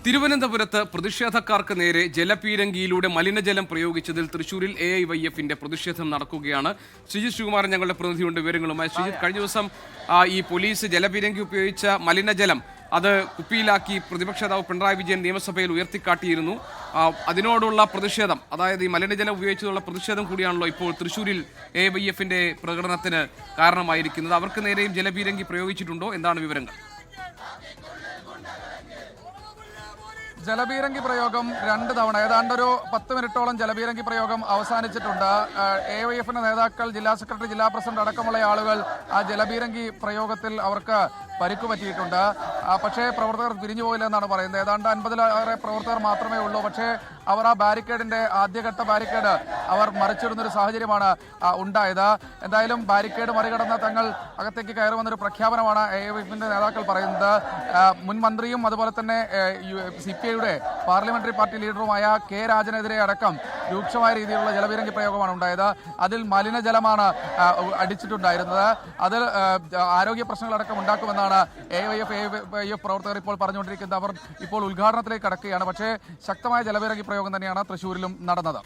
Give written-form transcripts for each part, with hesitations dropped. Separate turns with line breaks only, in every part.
തിരുവനന്തപുരത്ത് പ്രതിഷേധക്കാർക്ക് നേരെ ജലപീരങ്കിയിലൂടെ മലിനജലം പ്രയോഗിച്ചതിൽ തൃശൂരിൽ AIYF-ന്റെ പ്രതിഷേധം നടക്കുകയാണ്. ശ്രീജിത്ത് ശ്രീകുമാരൻ ഞങ്ങളുടെ പ്രതിനിധിയുണ്ട് വിവരങ്ങളുമായി. ശ്രീജിത്ത്, കഴിഞ്ഞ ദിവസം ഈ പോലീസ് ജലപീരങ്കി ഉപയോഗിച്ച മലിനജലം അത് കുപ്പിയിലാക്കി പ്രതിപക്ഷ നേതാവ് പിണറായി വിജയൻ നിയമസഭയിൽ ഉയർത്തിക്കാട്ടിയിരുന്നു. അതിനോടുള്ള പ്രതിഷേധം, അതായത് ഈ മലിനജലം ഉപയോഗിച്ചതുള്ള പ്രതിഷേധം കൂടിയാണല്ലോ ഇപ്പോൾ തൃശൂരിൽ AIYF-ന്റെ പ്രകടനത്തിന് കാരണമായിരിക്കുന്നത്. അവർക്ക് നേരെയും ജലപീരങ്കി പ്രയോഗിച്ചിട്ടുണ്ടോ? എന്താണ് വിവരങ്ങൾ?
ജലപീരങ്കി പ്രയോഗം 2 തവണ ഏതാണ്ടൊരു 10 മിനിറ്റോളം ജലപീരങ്കി പ്രയോഗം അവസാനിച്ചിട്ടുണ്ട്. AIYF-ന്റെ നേതാക്കൾ, ജില്ലാ സെക്രട്ടറി, ജില്ലാ പ്രസിഡന്റ് അടക്കമുള്ള ആളുകൾ ആ ജലപീരങ്കി പ്രയോഗത്തിൽ അവർക്ക് പരിക്ക് പറ്റിയിട്ടുണ്ട്. പക്ഷേ പ്രവർത്തകർ പിരിഞ്ഞു പോയില്ല എന്നാണ് പറയുന്നത്. ഏതാണ്ട് 50-ലേറെ പ്രവർത്തകർ മാത്രമേ ഉള്ളൂ. പക്ഷേ അവർ ആ ബാരിക്കേഡിന്റെ ആദ്യഘട്ട ബാരിക്കേഡ് അവർ മറിച്ചിടുന്നൊരു സാഹചര്യമാണ് ഉണ്ടായത്. എന്തായാലും ബാരിക്കേഡ് മറികടന്ന തങ്ങൾ അകത്തേക്ക് കയറുമെന്നൊരു പ്രഖ്യാപനമാണ് AIYF-ന്റെ നേതാക്കൾ പറയുന്നത്. മുൻ മന്ത്രിയും അതുപോലെ തന്നെ CPI-യുടെ പാർലമെന്ററി പാർട്ടി ലീഡറുമായ K. രാജനെതിരെ അടക്കം രൂക്ഷമായ രീതിയിലുള്ള ജലപീരങ്കി പ്രയോഗമാണ് ഉണ്ടായത്. അതിൽ മലിനജലമാണ് അടിച്ചിട്ടുണ്ടായിരുന്നത്. അതിൽ ആരോഗ്യ പ്രശ്നങ്ങളടക്കം ഉണ്ടാക്കുമെന്നാണ് AIYF പ്രവർത്തകർ ഇപ്പോൾ പറഞ്ഞുകൊണ്ടിരിക്കുന്നത്. അവർ ഇപ്പോൾ ഉദ്ഘാടനത്തിലേക്ക് കടക്കുകയാണ്. പക്ഷേ ശക്തമായ ജലപീരങ്കി പ്രയോഗം തന്നെയാണ് തൃശ്ശൂരിലും നടന്നത്.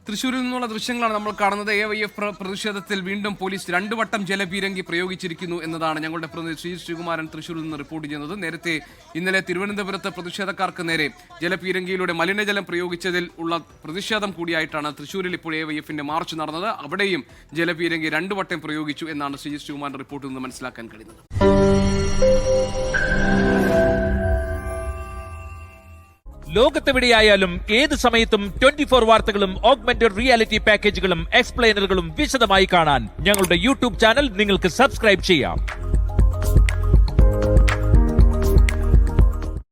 തൃശ്ശൂരിൽ നിന്നുള്ള ദൃശ്യങ്ങളാണ് നമ്മൾ കാണുന്നത്. AIYF പ്രതിഷേധത്തിൽ വീണ്ടും പോലീസ് 2 വട്ടം ജലപീരങ്കി പ്രയോഗിച്ചിരിക്കുന്നു എന്നതാണ് ഞങ്ങളുടെ പ്രതിനിധി ശ്രീജിത്ത് ശ്രീകുമാരൻ തൃശ്ശൂരിൽ നിന്ന് റിപ്പോർട്ട് ചെയ്യുന്നത്. നേരത്തെ ഇന്നലെ തിരുവനന്തപുരത്ത് പ്രതിഷേധക്കാർക്ക് നേരെ ജലപീരങ്കിയിലൂടെ മലിനജലം പ്രയോഗിച്ചതിൽ ഉള്ള പ്രതിഷേധം കൂടിയായിട്ടാണ് തൃശ്ശൂരിൽ ഇപ്പോൾ AIYF-ന്റെ മാർച്ച് നടന്നത്. അവിടെയും ജലപീരങ്കി 2 വട്ടം പ്രയോഗിച്ചു എന്നാണ് ശ്രീജിത്ത് ശ്രീകുമാരൻ റിപ്പോർട്ടിൽ നിന്ന് മനസ്സിലാക്കാൻ കഴിയുന്നത്.
ലോകത്തെവിടെയായാലും ഏത് സമയത്തും 24 വാർത്തകളും ഓഗ്മെന്റഡ് റിയാലിറ്റി പാക്കേജുകളും എക്സ്പ്ലെയിനറുകളും വിശദമായി കാണാൻ ഞങ്ങളുടെ YouTube ചാനൽ നിങ്ങൾക്ക് സബ്സ്ക്രൈബ് ചെയ്യാം.